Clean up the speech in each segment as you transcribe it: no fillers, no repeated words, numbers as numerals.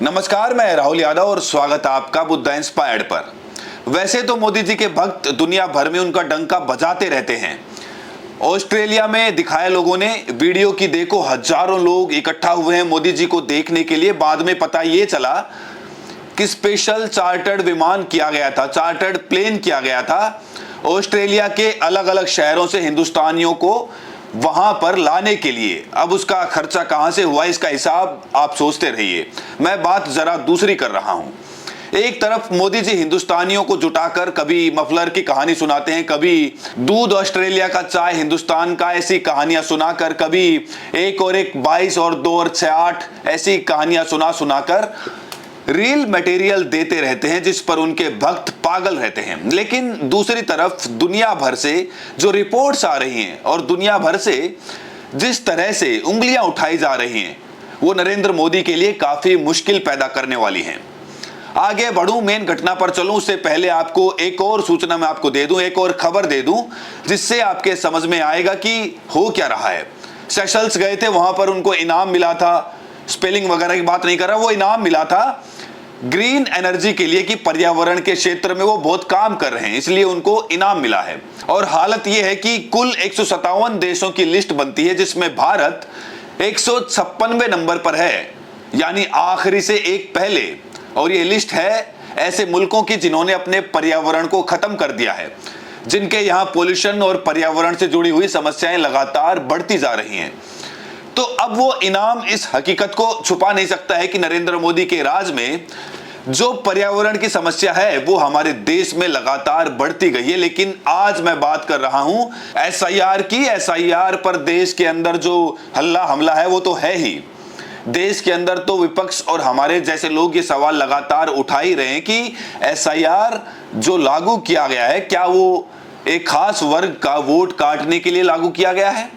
नमस्कार, मैं राहुल यादव और स्वागत है आपका बुद्धा इंस्पायर्ड पर। वैसे तो मोदी जी के भक्त दुनिया भर में उनका डंका बजाते रहते हैं। ऑस्ट्रेलिया में दिखाए लोगों ने वीडियो की देखो, हजारों लोग इकट्ठा हुए हैं मोदी जी को देखने के लिए। बाद में पता ये चला कि स्पेशल चार्टर्ड विमान किया गया था, चार्टर्ड प्लेन किया गया था ऑस्ट्रेलिया के अलग अलग शहरों से हिंदुस्तानियों को वहां पर लाने के लिए। अब उसका खर्चा कहां से हुआ, इसका हिसाब आप सोचते रहिए। मैं बात जरा दूसरी कर रहा हूं। एक तरफ मोदी जी हिंदुस्तानियों को जुटाकर कभी मफलर की कहानी सुनाते हैं, कभी दूध ऑस्ट्रेलिया का, चाय हिंदुस्तान का, ऐसी कहानियां सुनाकर, कभी एक और एक 22 और 2 और 6 8 ऐसी कहानियां सुनाकर रील मटेरियल देते रहते हैं जिस पर उनके भक्त पागल रहते हैं। लेकिन दूसरी तरफ दुनिया भर से जो रिपोर्ट्स आ रही हैं और दुनिया भर से जिस तरह से उंगलियां उठाई जा रही हैं, वो नरेंद्र मोदी के लिए काफी मुश्किल पैदा करने वाली हैं। आगे बढ़ूं, मेन घटना पर चलूं उससे पहले आपको एक और सूचना मैं आपको दे दूं, एक और खबर दे दूं जिससे आपके समझ में आएगा कि हो क्या रहा है। सेशल्स गए थे, वहां पर उनको इनाम मिला था। स्पेलिंग वगैरह की बात नहीं कर रहा, वो इनाम मिला था ग्रीन एनर्जी के लिए कि पर्यावरण के क्षेत्र में वो बहुत काम कर रहे हैं, इसलिए उनको इनाम मिला है। और हालत ये है कि कुल 157 देशों की लिस्ट बनती है जिसमें भारत 156वें नंबर पर है, यानी आखिरी से एक पहले। और ये लिस्ट है ऐसे मुल्कों की जिन्होंने अपने पर्यावरण को खत्म कर दिया है, जिनके यहां पोल्यूशन और पर्यावरण से जुड़ी हुई समस्याएं लगातार बढ़ती जा रही हैं। तो अब वो इनाम इस हकीकत को छुपा नहीं सकता है कि नरेंद्र मोदी के राज में जो पर्यावरण की समस्या है वो हमारे देश में लगातार बढ़ती गई है। लेकिन आज मैं बात कर रहा हूं एसआईआर की। एसआईआर पर देश के अंदर जो हल्ला हमला है वो तो है ही। देश के अंदर तो विपक्ष और हमारे जैसे लोग ये सवाल लगातार उठा ही रहे हैं कि एसआईआर जो लागू किया गया है, क्या वो एक खास वर्ग का वोट काटने के लिए लागू किया गया है।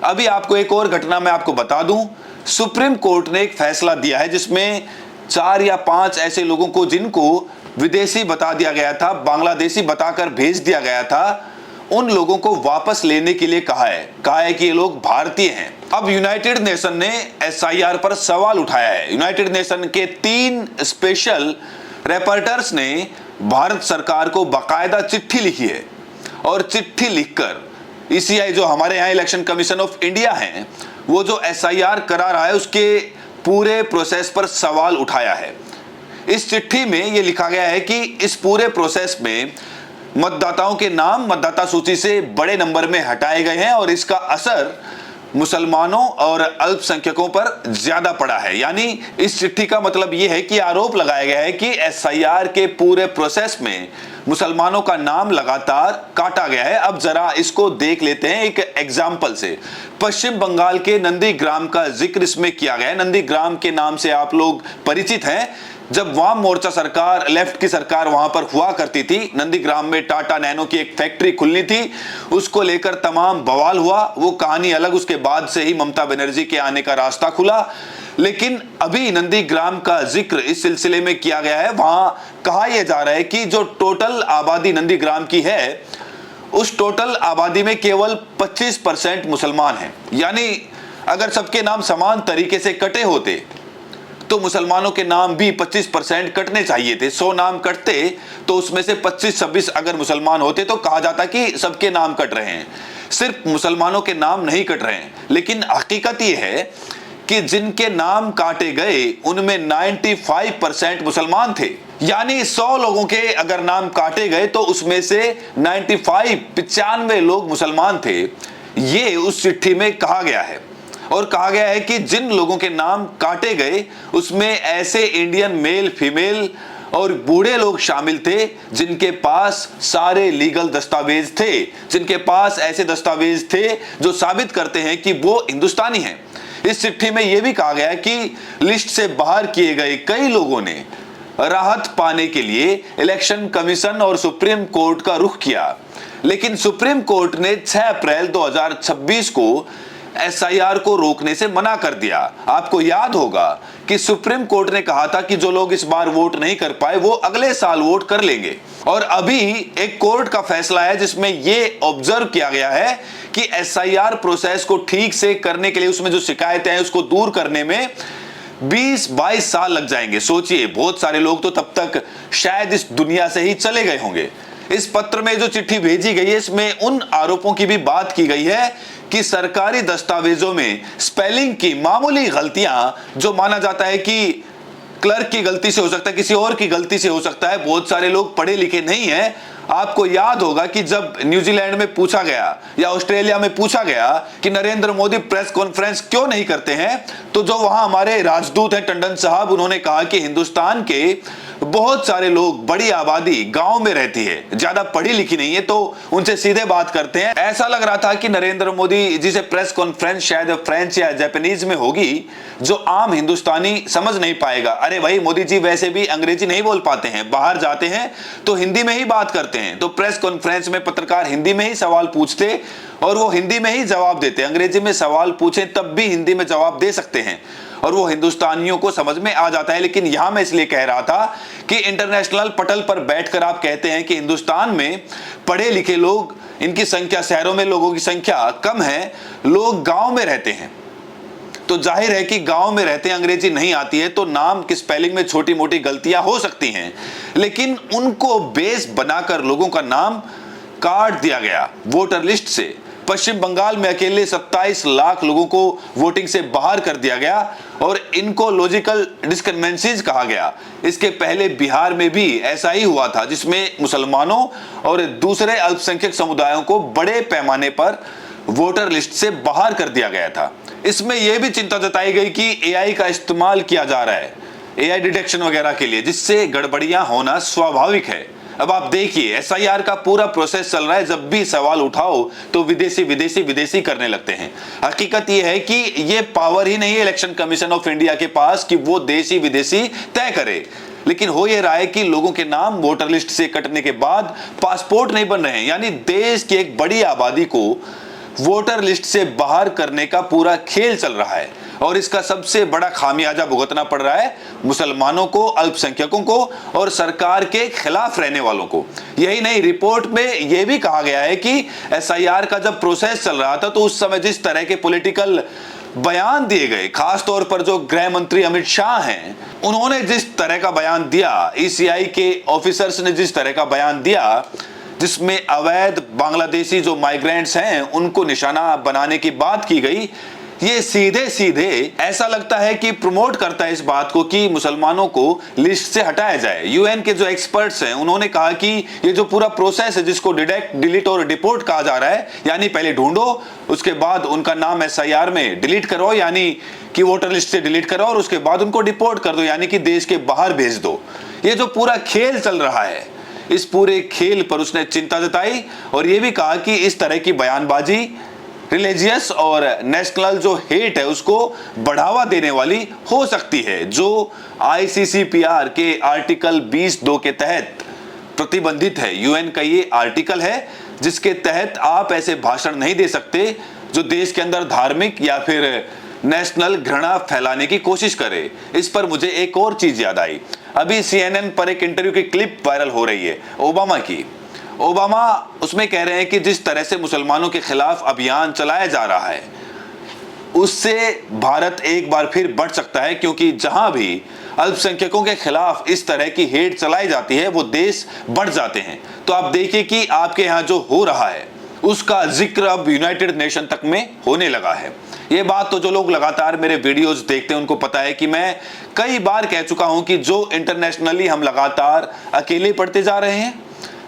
अभी आपको एक और घटना मैं आपको बता दूं, सुप्रीम कोर्ट ने एक फैसला दिया है जिसमें 4 या 5 ऐसे लोगों को जिनको विदेशी बता दिया गया था, बांग्लादेशी बताकर भेज दिया गया था, उन लोगों को वापस लेने के लिए कहा है कि ये लोग भारतीय हैं। अब यूनाइटेड नेशन ने एसआईआर पर सवाल उठाया है। यूनाइटेड नेशन के 3 स्पेशल रिपोर्टर्स ने भारत सरकार को बाकायदा चिट्ठी लिखी है और चिट्ठी लिखकर ईसीआई जो हमारे यहाँ इलेक्शन कमीशन ऑफ इंडिया है, वो जो एसआईआर करा रहा है उसके पूरे प्रोसेस पर सवाल उठाया है। इस चिट्ठी में ये लिखा गया है कि इस पूरे प्रोसेस में मतदाताओं के नाम मतदाता सूची से बड़े नंबर में हटाए गए हैं और इसका असर मुसलमानों और अल्पसंख्यकों पर ज्यादा पड़ा है। यानी इस चिट्ठी का मतलब यह है कि आरोप लगाया गया है कि एसआईआर के पूरे प्रोसेस में मुसलमानों का नाम लगातार काटा गया है। अब जरा इसको देख लेते हैं एक एग्जाम्पल से। पश्चिम बंगाल के नंदीग्राम का जिक्र इसमें किया गया है। नंदीग्राम के नाम से आप लोग परिचित हैं। जब वाम मोर्चा सरकार, लेफ्ट की सरकार वहां पर हुआ करती थी, नंदीग्राम में टाटा नैनो की एक फैक्ट्री खुलनी थी, उसको लेकर तमाम बवाल हुआ। वो कहानी अलग, उसके बाद से ही ममता बनर्जी के आने का रास्ता खुला। लेकिन अभी नंदीग्राम का जिक्र इस सिलसिले में किया गया है। वहां कहा यह जा रहा है कि जो टोटल आबादी नंदीग्राम की है, उस टोटल आबादी में केवल 25% मुसलमान हैं। यानी अगर सबके नाम समान तरीके से कटे होते तो मुसलमानों के नाम भी 25% कटने चाहिए थे। 100 नाम कटते तो उसमें से 25-26 अगर मुसलमान होते तो कहा जाता कि सबके नाम कट रहे हैं। सिर्फ मुसलमानों के नाम नहीं कट रहे हैं। लेकिन हकीकत यह है कि जिनके नाम काटे गए उनमें 95% मुसलमान थे। यानी 100 लोगों के अगर नाम काटे गए तो उसमें से 95 लोग मुसलमान थे। ये उस चिट्ठी में कहा गया है। और कहा गया है कि जिन लोगों के नाम काटे गए उसमें ऐसे इंडियन मेल, फीमेल और बूढ़े लोग शामिल थे जिनके पास सारे लीगल दस्तावेज थे, जिनके पास ऐसे दस्तावेज थे जो साबित करते हैं कि वो हिंदुस्तानी हैं। इस चिट्ठी में यह भी कहा गया है कि लिस्ट से बाहर किए गए कई लोगों ने राहत पाने के लिए इलेक्शन कमीशन और सुप्रीम कोर्ट का रुख किया। लेकिन सुप्रीम कोर्ट ने 6 अप्रैल 2026 को एसआईआर को रोकने से मना कर दिया। आपको याद होगा कि सुप्रीम कोर्ट ने कहा था कि जो लोग इस बार वोट नहीं कर पाए वो अगले साल वोट कर लेंगे। और अभी एक कोर्ट का फैसला है जिसमें यह ऑब्जर्व किया गया है कि एसआईआर प्रोसेस को ठीक से करने के लिए, उसमें जो शिकायतें हैं उसको दूर करने में 20-22 साल लग जाएंगे। सोचिए, बहुत सारे लोग तो तब तक शायद इस दुनिया से ही चले गए होंगे। इस पत्र में जो चिट्ठी भेजी गई है, इसमें उन आरोपों की भी बात की गई है कि सरकारी दस्तावेजों में स्पेलिंग की मामूली गलतियां, जो माना जाता है कि क्लर्क की गलती से हो सकता है, किसी और की गलती से हो सकता है, बहुत सारे लोग पढ़े लिखे नहीं हैं। आपको याद होगा कि जब न्यूजीलैंड में पूछा गया या ऑस्ट्रेलिया में पूछा गया कि नरेंद्र मोदी प्रेस कॉन्फ्रेंस क्यों नहीं करते हैं, तो जो वहां हमारे राजदूत हैं टंडन साहब, उन्होंने कहा कि हिंदुस्तान के बहुत सारे लोग, बड़ी आबादी गांव में रहती है, ज्यादा पढ़ी लिखी नहीं है, तो उनसे सीधे बात करते हैं। ऐसा लग रहा था कि नरेंद्र मोदी जी से प्रेस कॉन्फ्रेंस शायद फ्रेंच या जापानीज में होगी, जो आम हिंदुस्तानी समझ नहीं पाएगा। अरे भाई, मोदी जी वैसे भी अंग्रेजी नहीं बोल पाते हैं, बाहर जाते हैं तो हिंदी में ही बात करते हैं, तो प्रेस कॉन्फ्रेंस में पत्रकार हिंदी में ही सवाल पूछते और वो हिंदी में ही जवाब देते। अंग्रेजी में सवाल पूछे तब भी हिंदी में जवाब दे सकते हैं और वो हिंदुस्तानियों को समझ में आ जाता है। लेकिन यहां मैं इसलिए कह रहा था कि इंटरनेशनल पटल पर बैठकर आप कहते हैं कि हिंदुस्तान में पढ़े लिखे लोग, इनकी संख्या, शहरों में लोगों की संख्या कम है, लोग गांव में रहते हैं, तो जाहिर है कि गांव में रहते हैं, अंग्रेजी नहीं आती है, तो नाम की स्पेलिंग में छोटी मोटी गलतियां हो सकती हैं। लेकिन उनको बेस बनाकर लोगों का नाम काट दिया गया वोटर लिस्ट से। पश्चिम बंगाल में अकेले 27 लाख लोगों को वोटिंग से बाहर कर दिया गया और इनको लॉजिकल डिस्क्रिमिनेंसीज कहा गया। इसके पहले बिहार में भी ऐसा ही हुआ था, जिसमें मुसलमानों और दूसरे अल्पसंख्यक समुदायों को बड़े पैमाने पर वोटर लिस्ट से बाहर कर दिया गया था। इसमें यह भी चिंता जताई गई कि एआई का इस्तेमाल किया जा रहा है, एआई डिटेक्शन वगैरह के लिए, जिससे गड़बड़ियां होना स्वाभाविक है। अब आप देखिए, एसआईआर का पूरा प्रोसेस चल रहा है, जब भी सवाल उठाओ तो विदेशी विदेशी विदेशी करने लगते हैं। हकीकत यह है कि यह पावर ही नहीं है इलेक्शन कमीशन ऑफ इंडिया के पास कि वो देशी विदेशी तय करे, लेकिन हो यह रहा है कि लोगों के नाम वोटर लिस्ट से कटने के बाद पासपोर्ट नहीं बन रहे हैं, यानी देश की एक बड़ी आबादी को वोटर लिस्ट से बाहर करने का पूरा खेल चल रहा है और इसका सबसे बड़ा खामियाजा भुगतना पड़ रहा है मुसलमानों को, अल्पसंख्यकों को और सरकार के खिलाफ रहने वालों को। यही नहीं, रिपोर्ट में यह भी कहा गया है कि एसआईआर का जब प्रोसेस चल रहा था तो उस समय जिस तरह के पॉलिटिकल बयान दिए गए, खास तौर पर जो गृह मंत्री अमित शाह हैं, उन्होंने जिस तरह का बयान दिया, ईसीआई के ऑफिसर्स ने जिस तरह का बयान दिया, जिसमें अवैध बांग्लादेशी जो माइग्रेंट्स हैं उनको निशाना बनाने की बात की गई, ये सीधे सीधे ऐसा लगता है कि प्रमोट करता है इस बात को कि मुसलमानों को लिस्ट से हटाया जाए। यूएन के जो एक्सपर्ट्स हैं उन्होंने कहा कि ये जो पूरा प्रोसेस है, जिसको डिटेक्ट, डिलीट और डिपोर्ट कहा जा रहा है, यानी पहले ढूंढो, उसके बाद उनका नाम एसआईआर में डिलीट करो, यानी कि वोटर लिस्ट से डिलीट करो, और उसके बाद उनको डिपोर्ट कर दो, यानी कि देश के बाहर भेज दो। ये जो पूरा खेल चल रहा है, इस पूरे खेल पर उसने चिंता जताई और यह भी कहा कि इस तरह की बयानबाजी रिलीजियस और नेशनल जो हेट है उसको बढ़ावा देने वाली हो सकती है, जो आईसीसीपीआर के आर्टिकल 20(2) के तहत प्रतिबंधित है। यूएन का ये आर्टिकल है जिसके तहत आप ऐसे भाषण नहीं दे सकते जो देश के अंदर धार्मिक या फिर नेशनल घृणा फैलाने की कोशिश करे। इस पर मुझे एक और चीज याद आई। अभी CNN पर एक इंटरव्यू की क्लिप वायरल हो रही है ओबामा की। ओबामा उसमें कह रहे हैं कि जिस तरह से मुसलमानों के खिलाफ अभियान चलाया जा रहा है उससे भारत एक बार फिर बढ़ सकता है, क्योंकि जहां भी अल्पसंख्यकों के खिलाफ इस तरह की हेट चलाई जाती है वो देश बढ़ जाते हैं। तो आप देखिए कि आपके यहाँ जो हो रहा है उसका जिक्र अब यूनाइटेड नेशन तक में होने लगा है। ये बात तो जो लोग लगातार मेरे वीडियोस देखते हैं उनको पता है कि मैं कई बार कह चुका हूं कि जो इंटरनेशनली हम लगातार अकेले पड़ते जा रहे हैं,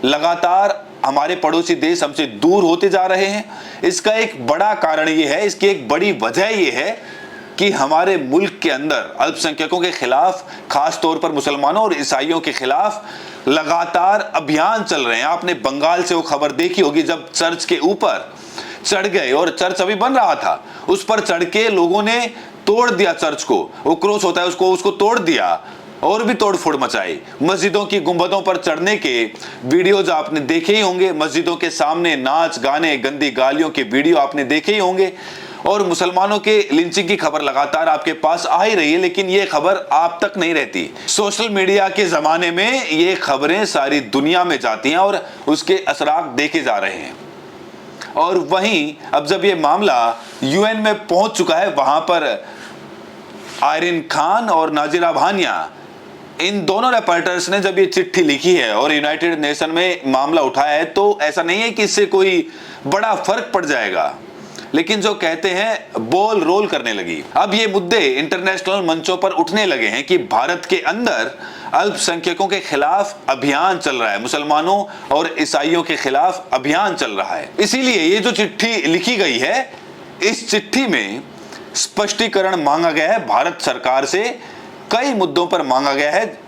लगातार हमारे पड़ोसी देश हमसे दूर होते जा रहे हैं, इसका एक बड़ा कारण ये है, इसकी एक बड़ी वजह ये है कि हमारे मुल्क के अंदर अल्पसंख्यकों के खिलाफ, खास तौर पर मुसलमानों और ईसाइयों के खिलाफ लगातार अभियान चल रहे हैं। आपने बंगाल से वो खबर देखी होगी, जब चर्च के ऊपर चढ़ गए और चर्च अभी बन रहा था, उस पर चढ़ के लोगों ने तोड़ दिया चर्च को, वो क्रॉस होता है उसको तोड़ दिया और भी तोड़फोड़ मचाई। मस्जिदों की गुंबदों पर चढ़ने के वीडियोज आपने देखे ही होंगे, मस्जिदों के सामने नाच गाने, गंदी गालियों के वीडियो आपने देखे ही होंगे, और मुसलमानों के लिंचिंग की खबर लगातार आपके पास आ ही रही है, लेकिन ये खबर आप तक नहीं रहती। सोशल मीडिया के जमाने में ये खबरें सारी दुनिया में जाती हैं और उसके असरात देखे जा रहे हैं। और वहीं अब जब ये मामला यूएन में पहुंच चुका है, वहां पर आयरिन खान और नाजिरा भानिया, इन दोनों रिपोर्टर्स ने जब ये चिट्ठी लिखी है और यूनाइटेड नेशन में मामला उठाया है, तो ऐसा नहीं है कि इससे कोई बड़ा फर्क पड़ जाएगा, लेकिन जो कहते हैं बॉल रोल करने लगी। अब ये मुद्दे इंटरनेशनल मंचों पर उठने लगे हैं कि भारत के अंदर अल्पसंख्यकों के खिलाफ अभियान चल रहा है, मुसलमानों और ईसाइयों के खिलाफ अभियान चल रहा है। इसीलिए ये जो चिट्ठी लिखी गई है, इस चिट्ठी में स्पष्टीकरण मांगा गया है भारत सरकार से, कई मुद्दों पर मांगा गया है,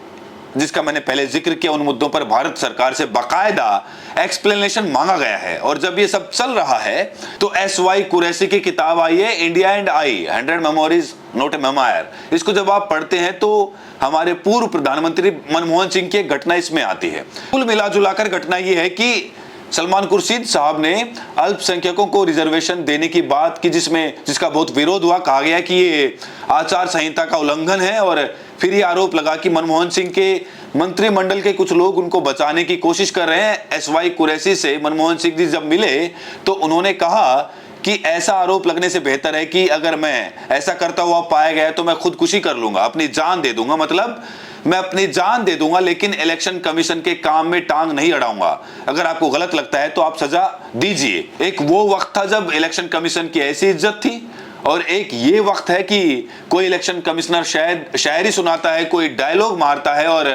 जिसका मैंने पहले जिक्र किया। उन मुद्दों पर भारत सरकार से बाकायदा एक्सप्लेनेशन मांगा गया है। और जब ये सब चल रहा है तो SY कुरैशी की किताब आई है, India and I 100 memories not a memoir. इसको जब आप पढ़ते हैं तो हमारे पूर्व प्रधानमंत्री मनमोहन सिंह की एक घटना इसमें आती है। कुल मिलाजुलाकर घटना यह है कि सलमान खुर्शीद साहब ने अल्पसंख्यकों को रिजर्वेशन देने की बात की, जिसका बहुत विरोध हुआ। कहा गया कि ये आचार संहिता का उल्लंघन है, और फिर ये आरोप लगा कि मनमोहन सिंह के मंत्रिमंडल के कुछ लोग उनको बचाने की कोशिश कर रहे हैं। SY कुरैशी से मनमोहन सिंह जी जब मिले तो उन्होंने कहा कि ऐसा आरोप लगने से बेहतर है कि अगर मैं ऐसा करता हुआ पाया गया तो मैं खुदकुशी कर लूंगा, अपनी जान दे दूंगा, मतलब मैं अपनी जान दे दूंगा, लेकिन इलेक्शन कमीशन के काम में टांग नहीं अड़ाऊंगा। अगर आपको गलत लगता है तो आप सजा दीजिए। एक वो वक्त था जब इलेक्शन कमीशन की ऐसी इज्जत थी, और एक ये वक्त है कि कोई इलेक्शन कमिश्नर शायद शायरी सुनाता है, कोई डायलॉग मारता है और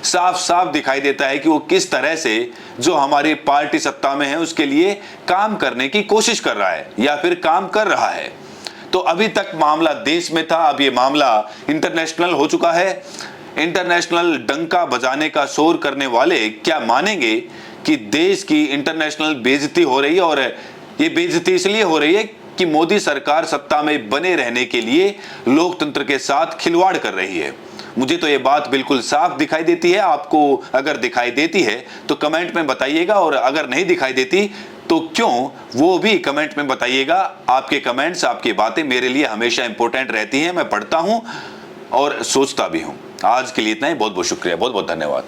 साफ साफ दिखाई देता है कि वो किस तरह से जो हमारी पार्टी सत्ता में है उसके लिए काम करने की कोशिश कर रहा है या फिर काम कर रहा है। तो अभी तक मामला देश में था, अब ये मामला इंटरनेशनल हो चुका है। इंटरनेशनल डंका बजाने का शोर करने वाले क्या मानेंगे कि देश की इंटरनेशनल बेइज्जती हो रही है, और ये बेइज्जती इसलिए हो रही है कि मोदी सरकार सत्ता में बने रहने के लिए लोकतंत्र के साथ खिलवाड़ कर रही है। मुझे तो ये बात बिल्कुल साफ दिखाई देती है। आपको अगर दिखाई देती है तो कमेंट में बताइएगा, और अगर नहीं दिखाई देती तो क्यों, वो भी कमेंट में बताइएगा। आपके कमेंट्स, आपकी बातें मेरे लिए हमेशा इंपॉर्टेंट रहती हैं। मैं पढ़ता हूं और सोचता भी हूं। आज के लिए इतना ही। बहुत बहुत शुक्रिया, बहुत बहुत धन्यवाद।